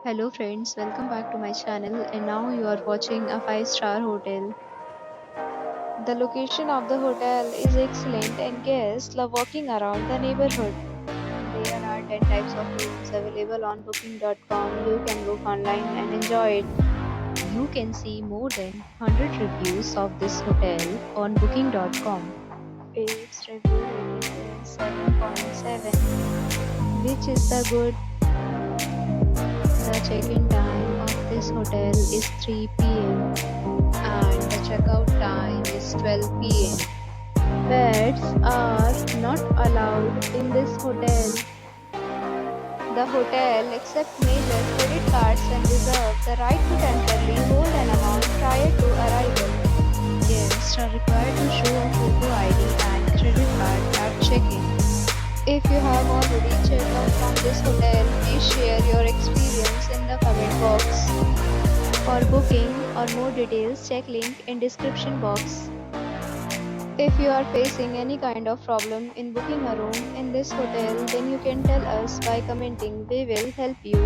Hello friends, welcome back to my channel and now you are watching a 5-star hotel. The location of the hotel is excellent and guests love walking around the neighborhood. There are 10 types of rooms available on booking.com. You can book online and enjoy it. You can see more than 100 reviews of this hotel on booking.com. Its review rating is 7.7, which is the good. The check-in time of this hotel is 3 p.m. and the checkout time is 12 p.m. Pets are not allowed in this hotel. The hotel accepts major credit cards and reserves the right to temporarily hold an amount prior to arrival. Guests are required to show a photo ID and credit card at check-in. If you have already checked out from this hotel, please share your experience in the comment box. For booking or more details, check link in description box. If you are facing any kind of problem in booking a room in this hotel, then you can tell us by commenting. We will help you.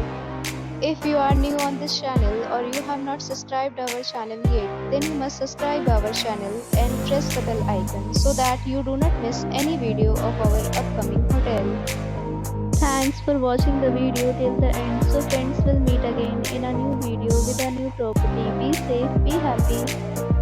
If you are new on this channel or you have not subscribed our channel yet, then you must subscribe our channel and press the bell icon so that you do not miss any video of our upcoming hotel. Thanks for watching the video till the end. So friends, will meet again in a new video with a new property. Be safe, be happy.